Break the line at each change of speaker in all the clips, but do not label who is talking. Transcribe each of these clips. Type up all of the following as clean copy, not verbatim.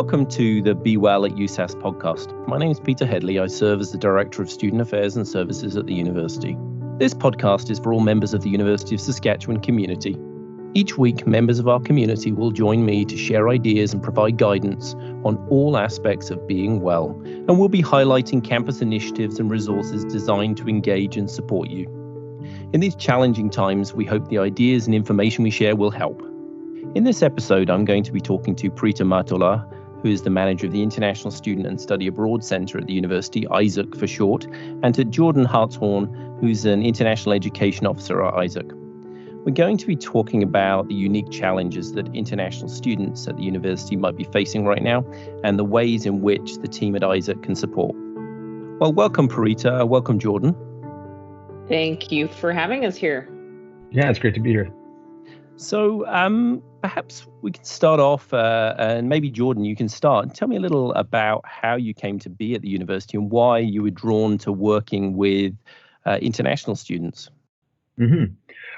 Welcome to the Be Well at USASK podcast. My name is Peter Headley. I serve as the Director of Student Affairs and Services at the university. This podcast is for all members of the University of Saskatchewan community. Each week, members of our community will join me to share ideas and provide guidance on all aspects of being well, and we'll be highlighting campus initiatives and resources designed to engage and support you. In these challenging times, we hope the ideas and information we share will help. In this episode, I'm going to be talking to Pirita Mattola, who is the manager of the International Student and Study Abroad Centre at the university, ISSAC for short, and to Jordan Hartshorn, who's an International Education Officer at ISSAC. We're going to be talking about the unique challenges that international students at the university might be facing right now, and the ways in which the team at ISSAC can support. Well, welcome, Pirita. Welcome, Jordan.
Thank you for having us here.
Yeah, it's great to be here.
So perhaps we can start off, and maybe Jordan, you can start. Tell me a little about how you came to be at the university and why you were drawn to working with international students.
Mm-hmm.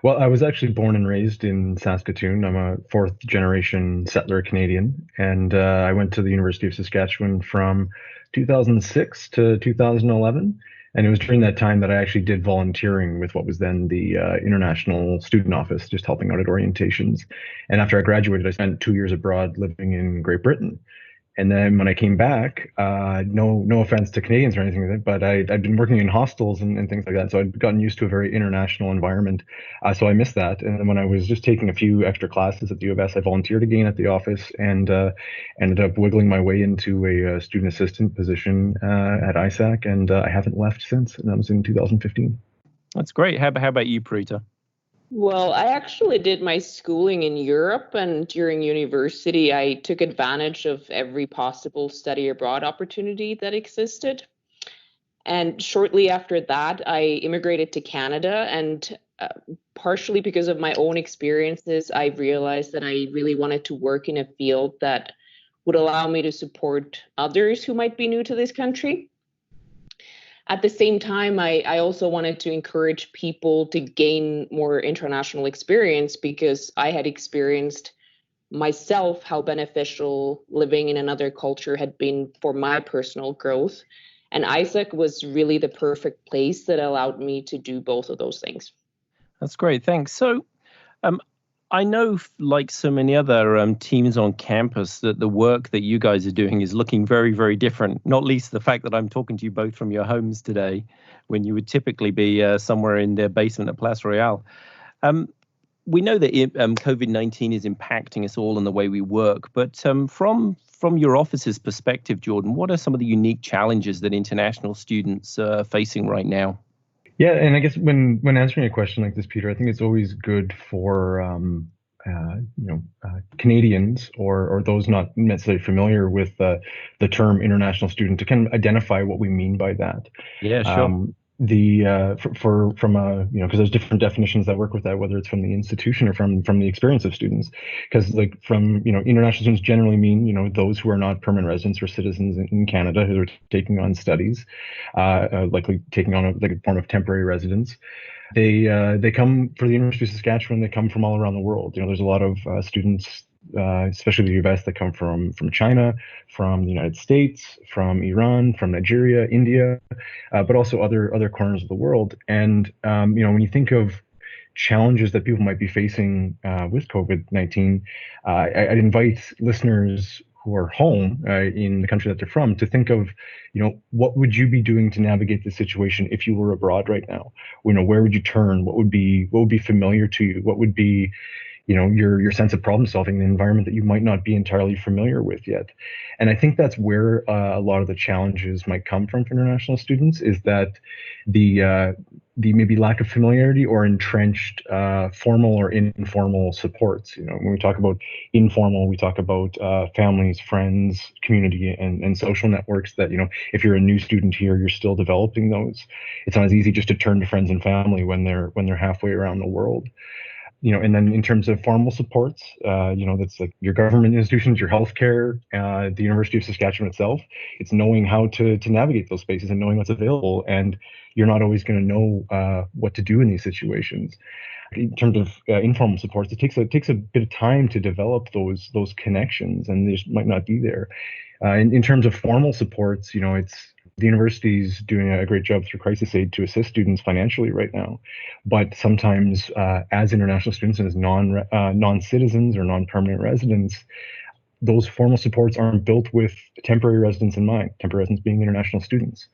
Well, I was actually born and raised in Saskatoon. I'm a fourth generation settler Canadian, and I went to the University of Saskatchewan from 2006 to 2011. And it was during that time that I actually did volunteering with what was then the International Student Office, just helping out at orientations. And after I graduated, I spent 2 years abroad living in Great Britain. And then when I came back, no offense to Canadians or anything like that, but I'd been working in hostels and things like that. So I'd gotten used to a very international environment. So I missed that. And then when I was just taking a few extra classes at the U of S, I volunteered again at the office and ended up wiggling my way into a student assistant position at ISSAC. And I haven't left since. And that was in 2015.
That's great. How about you, Pirita?
Well, I actually did my schooling in Europe, and during university, I took advantage of every possible study abroad opportunity that existed. And shortly after that, I immigrated to Canada, and partially because of my own experiences, I realized that I really wanted to work in a field that would allow me to support others who might be new to this country. At the same time, I also wanted to encourage people to gain more international experience because I had experienced myself how beneficial living in another culture had been for my personal growth. And ISSAC was really the perfect place that allowed me to do both of those things.
That's great. Thanks. So I know, like so many other teams on campus, that the work that you guys are doing is looking very, very different, not least the fact that I'm talking to you both from your homes today, when you would typically be somewhere in their basement at Place Royale. We know that COVID-19 is impacting us all in the way we work, but from your office's perspective, Jordan, what are some of the unique challenges that international students are facing right now?
Yeah, and I guess when answering a question like this, Peter, I think it's always good for Canadians or those not necessarily familiar with the term international student to kind of identify what we mean by that.
Yeah, sure.
Because there's different definitions that work with that, whether it's from the institution or from the experience of students. Because international students generally mean those who are not permanent residents or citizens in Canada who are taking on studies, likely taking on a form of temporary residence. They come for the University of Saskatchewan. They come from all around the world. There's a lot of students, especially the U of S, that come from China, from the United States, from Iran, from Nigeria, India, but also other corners of the world. And when you think of challenges that people might be facing with COVID-19, I'd invite listeners who are home in the country that they're from to think of, what would you be doing to navigate the situation if you were abroad right now? Where would you turn? What would be familiar to you? What would be your sense of problem solving in an environment that you might not be entirely familiar with yet? And I think that's where a lot of the challenges might come from for international students, is that the maybe lack of familiarity or entrenched formal or informal supports. When we talk about informal, we talk about families, friends, community, and social networks that, if you're a new student here, you're still developing those. It's not as easy just to turn to friends and family when they're halfway around the world. And then in terms of formal supports, that's like your government institutions, your healthcare, the University of Saskatchewan itself. It's knowing how to navigate those spaces and knowing what's available. And you're not always going to know what to do in these situations. In terms of informal supports, it takes a bit of time to develop those connections, and they just might not be there. In terms of formal supports, it's the university's doing a great job through crisis aid to assist students financially right now. But sometimes, as international students and as non-citizens or non-permanent residents, those formal supports aren't built with temporary residents in mind. Temporary residents being international students.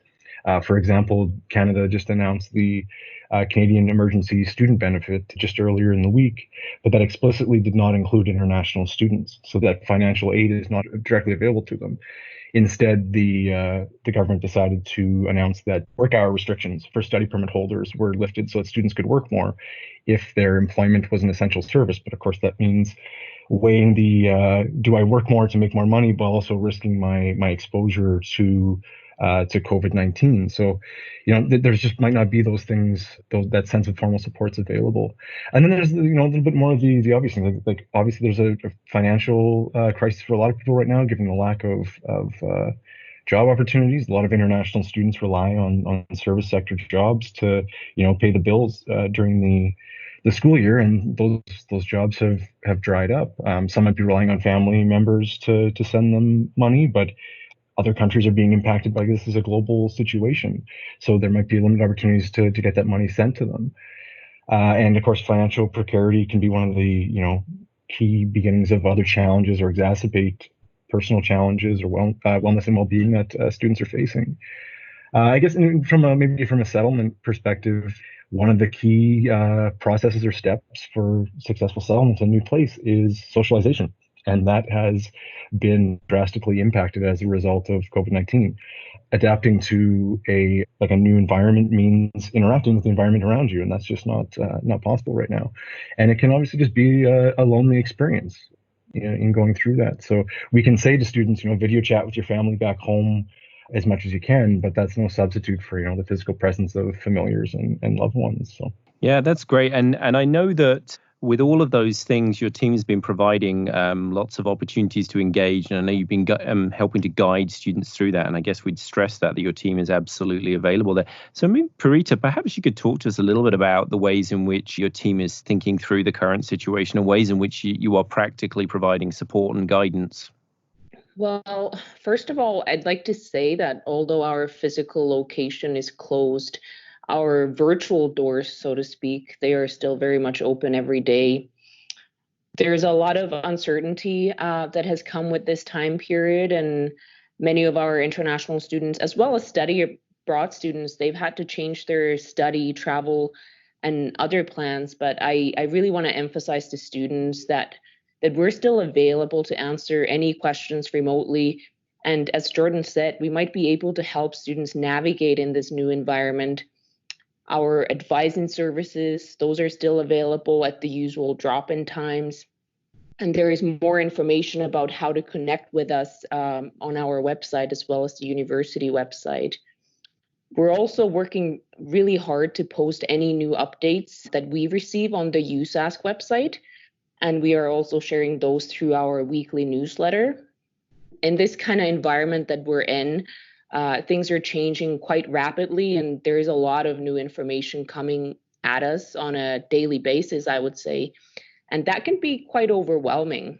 For example, Canada just announced the Canadian Emergency Student Benefit just earlier in the week, but that explicitly did not include international students, so that financial aid is not directly available to them. Instead, the government decided to announce that work hour restrictions for study permit holders were lifted so that students could work more if their employment was an essential service. But of course, that means weighing the do I work more to make more money, but also risking my exposure to COVID-19. So, there's just might not be those things, that sense of formal supports available. And then there's, a little bit more of the obvious things. Like obviously there's a financial crisis for a lot of people right now, given the lack of job opportunities. A lot of international students rely on service sector jobs to, pay the bills during the school year, and those jobs have dried up. Some might be relying on family members to send them money, but other countries are being impacted by this as a global situation. So there might be limited opportunities to get that money sent to them. And of course, financial precarity can be one of the, key beginnings of other challenges or exacerbate personal challenges or wellness and well-being that students are facing. I guess from a settlement perspective, one of the key processes or steps for successful settlement in a new place is socialization. And that has been drastically impacted as a result of COVID-19. Adapting to a new environment means interacting with the environment around you, and that's just not possible right now. And it can obviously just be a lonely experience in going through that. So we can say to students, video chat with your family back home as much as you can, but that's no substitute for the physical presence of familiars and loved ones. So
yeah, that's great. And I know that with all of those things, your team has been providing lots of opportunities to engage, and I know you've been helping to guide students through that. And I guess we'd stress that your team is absolutely available there. So, Pirita, perhaps you could talk to us a little bit about the ways in which your team is thinking through the current situation, and ways in which you are practically providing support and guidance.
Well, first of all, I'd like to say that although our physical location is closed, our virtual doors, so to speak, they are still very much open every day. There's a lot of uncertainty that has come with this time period, and many of our international students, as well as study abroad students, they've had to change their study, travel, and other plans. But I really want to emphasize to students that we're still available to answer any questions remotely. And as Jordan said, we might be able to help students navigate in this new environment. Our advising services, those are still available at the usual drop-in times. And there is more information about how to connect with us on our website, as well as the university website. We're also working really hard to post any new updates that we receive on the USASK website. And we are also sharing those through our weekly newsletter. In this kind of environment that we're in, things are changing quite rapidly, and there is a lot of new information coming at us on a daily basis, I would say, and that can be quite overwhelming.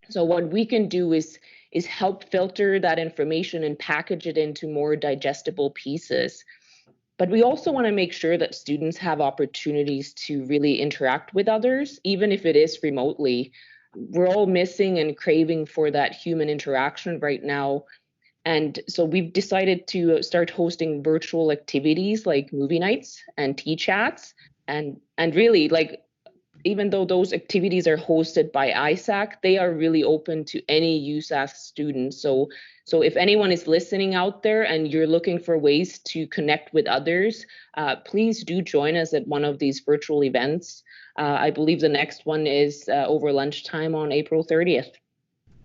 So what we can do is help filter that information and package it into more digestible pieces. But we also want to make sure that students have opportunities to really interact with others, even if it is remotely. We're all missing and craving for that human interaction right now. And so we've decided to start hosting virtual activities like movie nights and tea chats. And really, even though those activities are hosted by ISSAC, they are really open to any USASK students. So if anyone is listening out there and you're looking for ways to connect with others, please do join us at one of these virtual events. I believe the next one is over lunchtime on April 30th.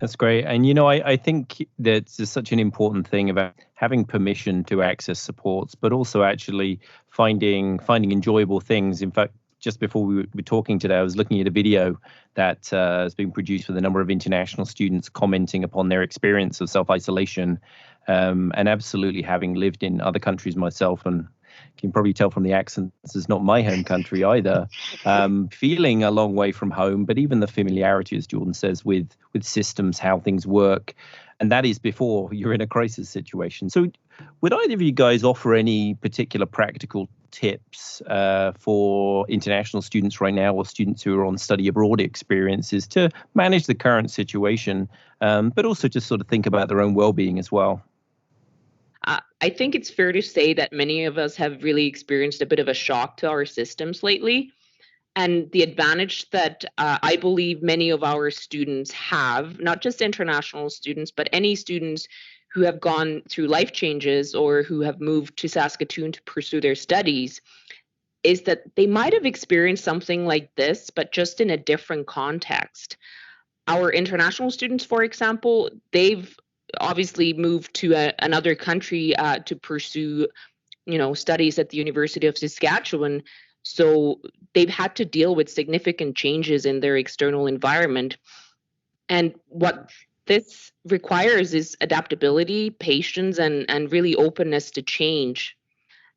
That's great. And, I think that's such an important thing about having permission to access supports, but also actually finding enjoyable things. In fact, just before we were talking today, I was looking at a video that has been produced with a number of international students commenting upon their experience of self-isolation, and absolutely having lived in other countries myself, and you can probably tell from the accent, this is not my home country either, feeling a long way from home, but even the familiarity, as Jordan says, with systems, how things work, and that is before you're in a crisis situation. So would either of you guys offer any particular practical tips for international students right now, or students who are on study abroad experiences, to manage the current situation, but also just sort of think about their own well-being as well?
I think it's fair to say that many of us have really experienced a bit of a shock to our systems lately. And the advantage that I believe many of our students have, not just international students, but any students who have gone through life changes or who have moved to Saskatoon to pursue their studies, is that they might have experienced something like this, but just in a different context. Our international students, for example, they've obviously moved to another country to pursue, studies at the University of Saskatchewan. So they've had to deal with significant changes in their external environment. And what this requires is adaptability, patience, and really openness to change.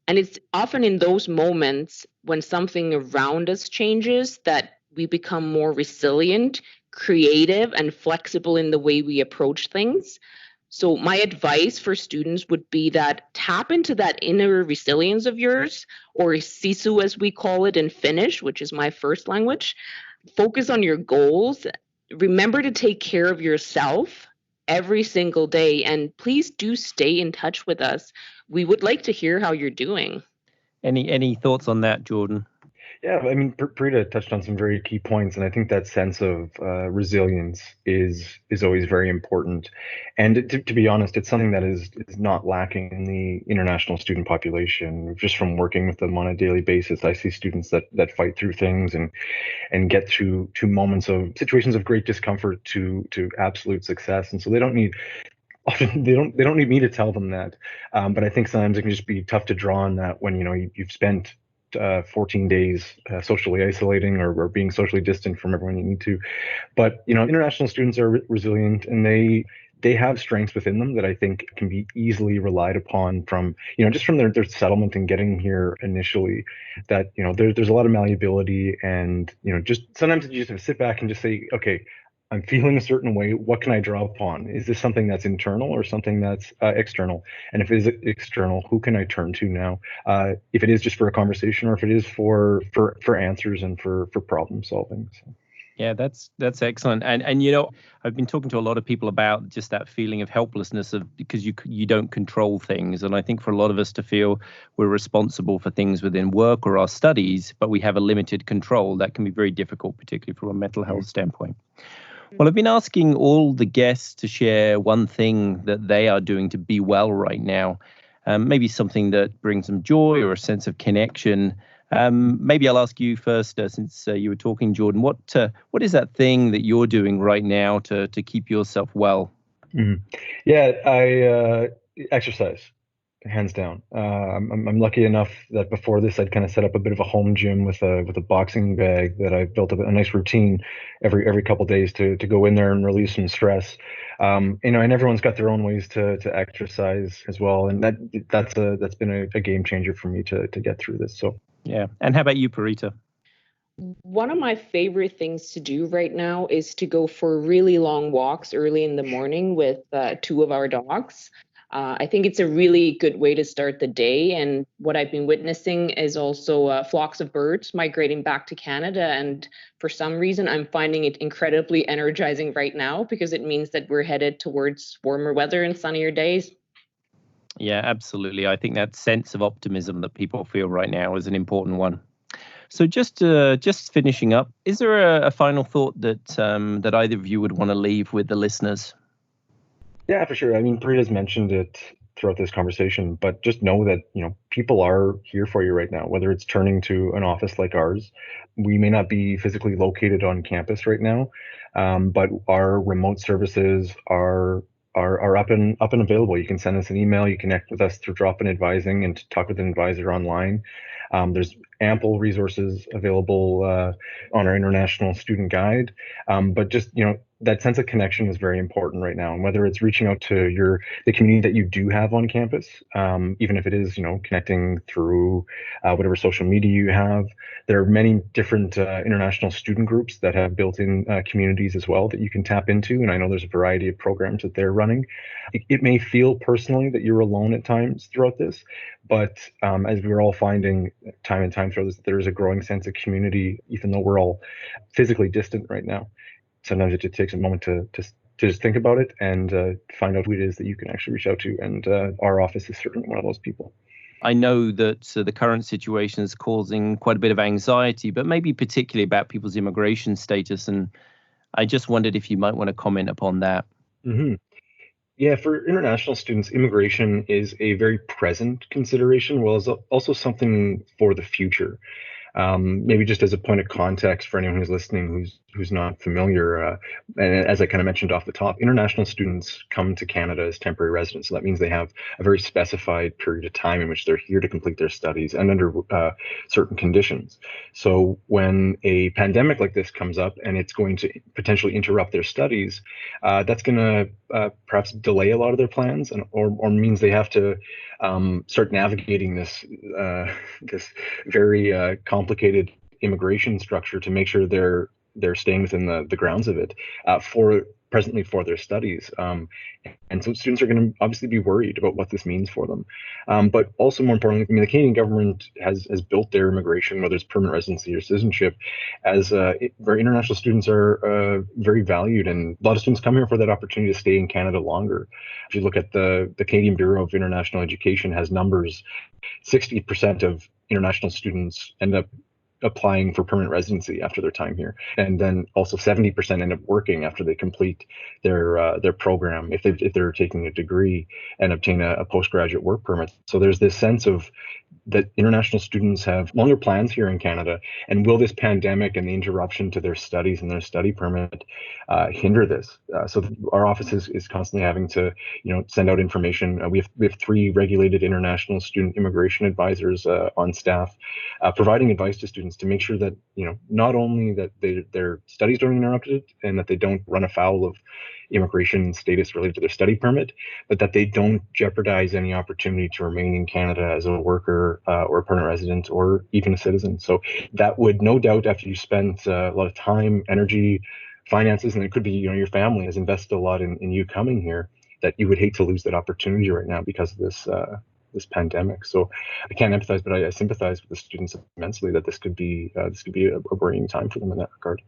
And it's often in those moments when something around us changes that we become more resilient, creative, and flexible in the way we approach things. So my advice for students would be that tap into that inner resilience of yours, or sisu as we call it in Finnish, which is my first language. Focus on your goals. Remember to take care of yourself every single day, and please do stay in touch with us. We would like to hear how you're doing.
Any thoughts on that, Jordan?
Yeah, I mean, Pirita touched on some very key points, and I think that sense of resilience is always very important. And to be honest, it's something that is not lacking in the international student population. Just from working with them on a daily basis, I see students that fight through things and get to moments of situations of great discomfort to absolute success. And so they don't need. Often they don't need me to tell them that, but I think sometimes it can just be tough to draw on that when you've spent 14 days socially isolating or being socially distant from everyone you need to. But international students are resilient, and they have strengths within them that I think can be easily relied upon from just from their settlement and getting here initially. That there's a lot of malleability, and just sometimes you just have to sit back and just say, okay, I'm feeling a certain way. What can I draw upon? Is this something that's internal or something that's external? And if it is external, who can I turn to now? If it is just for a conversation, or if it is for answers and for problem solving. So.
Yeah, that's excellent. And I've been talking to a lot of people about just that feeling of helplessness because you don't control things. And I think for a lot of us to feel we're responsible for things within work or our studies, but we have a limited control, that can be very difficult, particularly from a mental health standpoint. Well, I've been asking all the guests to share one thing that they are doing to be well right now. Maybe something that brings them joy or a sense of connection. Maybe I'll ask you first, since you were talking, Jordan. What is that thing that you're doing right now to keep yourself well?
Mm-hmm. Yeah, I exercise. Hands down. I'm lucky enough that before this, I'd kind of set up a bit of a home gym with a boxing bag that I built a nice routine every couple of days to go in there and release some stress. And everyone's got their own ways to exercise as well, and that's been a game changer for me to get through this. So
yeah. And how about you, Pirita?
One of my favorite things to do right now is to go for really long walks early in the morning with two of our dogs. I think it's a really good way to start the day. And what I've been witnessing is also flocks of birds migrating back to Canada. And for some reason, I'm finding it incredibly energizing right now, because it means that we're headed towards warmer weather and sunnier days.
Yeah, absolutely. I think that sense of optimism that people feel right now is an important one. So just finishing up, is there a final thought that either of you would want to leave with the listeners?
Yeah, for sure. I mean, Pirita's mentioned it throughout this conversation, but just know that, people are here for you right now, whether it's turning to an office like ours. We may not be physically located on campus right now, but our remote services are up and available. You can send us an email, you connect with us through drop-in advising and talk with an advisor online. There's ample resources available on our international student guide. But just, that sense of connection is very important right now. And whether it's reaching out to the community that you do have on campus, even if it is, connecting through whatever social media you have. There are many different international student groups that have built-in communities as well that you can tap into. And I know there's a variety of programs that they're running. It may feel personally that you're alone at times throughout this, but as we're all finding time and time through this, there is a growing sense of community, even though we're all physically distant right now. Sometimes it just takes a moment to just think about it and find out who it is that you can actually reach out to. And our office is certainly one of those people.
I know that the current situation is causing quite a bit of anxiety, but maybe particularly about people's immigration status. And I just wondered if you might want to comment upon that.
Mm-hmm. Yeah, for international students, immigration is a very present consideration, well as also something for the future. Maybe just as a point of context for anyone who's listening who's not familiar, and as I kind of mentioned off the top, international students come to Canada as temporary residents. So that means they have a very specified period of time in which they're here to complete their studies and under certain conditions. So when a pandemic like this comes up and it's going to potentially interrupt their studies, that's going to perhaps delay a lot of their plans, or means they have to start navigating this very complicated immigration structure to make sure they're staying within the grounds of it presently for their studies. And so students are going to obviously be worried about what this means for them. But also more importantly, the Canadian government has built their immigration, whether it's permanent residency or citizenship, as where international students are very valued. And a lot of students come here for that opportunity to stay in Canada longer. If you look at the Canadian Bureau of International Education has numbers, 60% of international students end up applying for permanent residency after their time here, and then also 70% end up working after they complete their program if they're taking a degree and obtain a postgraduate work permit. So there's this sense of that international students have longer plans here in Canada, and will this pandemic and the interruption to their studies and their study permit hinder this? So our office is constantly having to send out information. We have 3 regulated international student immigration advisors on staff, providing advice to students to make sure that not only that their studies don't interrupt it and that they don't run afoul of immigration status related to their study permit, but that they don't jeopardize any opportunity to remain in Canada as a worker or a permanent resident or even a citizen. So that would no doubt, after you spent a lot of time, energy, finances, and it could be your family has invested a lot in you coming here, that you would hate to lose that opportunity right now because of this pandemic. So I can't empathize, but I sympathize with the students immensely that this could be a worrying time for them in that regard.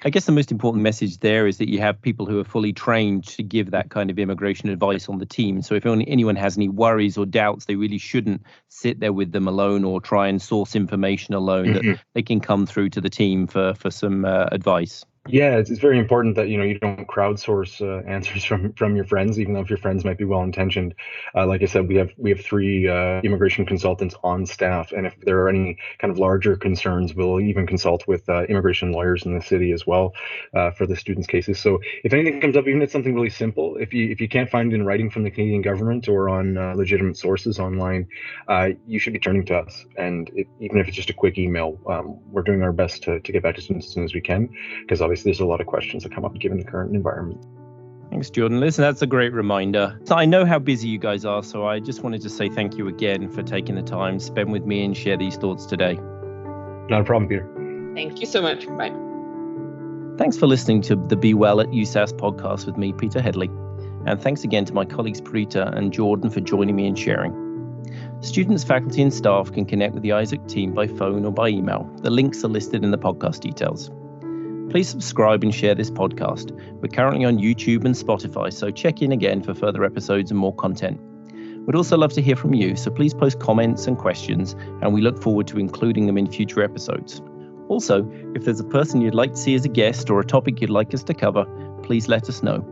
I guess the most important message there is that you have people who are fully trained to give that kind of immigration advice on the team. So if anyone has any worries or doubts, they really shouldn't sit there with them alone or try and source information alone, that they can come through to the team for some advice.
Yeah, it's very important that you don't crowdsource answers from your friends, even though if your friends might be well intentioned. Like I said, we have 3 immigration consultants on staff, and if there are any kind of larger concerns, we'll even consult with immigration lawyers in the city as well for the students' cases. So if anything comes up, even if it's something really simple, if you can't find it in writing from the Canadian government or on legitimate sources online, you should be turning to us. And even if it's just a quick email, we're doing our best to get back to students as soon as we can, because obviously there's a lot of questions that come up given the current environment.
Thanks, Jordan. Listen, that's a great reminder. So I know how busy you guys are, so I just wanted to say thank you again for taking the time to spend with me and share these thoughts today.
Not a problem, Peter.
Thank you so much. Bye.
Thanks for listening to the Be Well at USASK podcast with me, Peter Headley. And thanks again to my colleagues Pirita and Jordan for joining me and sharing. Students, faculty and staff can connect with the ISSAC team by phone or by email. The links are listed in the podcast details. Please subscribe and share this podcast. We're currently on YouTube and Spotify, so check in again for further episodes and more content. We'd also love to hear from you, so please post comments and questions, and we look forward to including them in future episodes. Also, if there's a person you'd like to see as a guest or a topic you'd like us to cover, please let us know.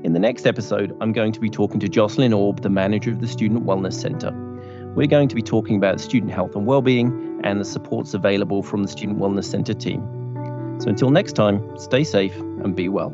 In the next episode, I'm going to be talking to Jocelyn Orb, the manager of the Student Wellness Centre. We're going to be talking about student health and well-being and the supports available from the Student Wellness Centre team. So until next time, stay safe and be well.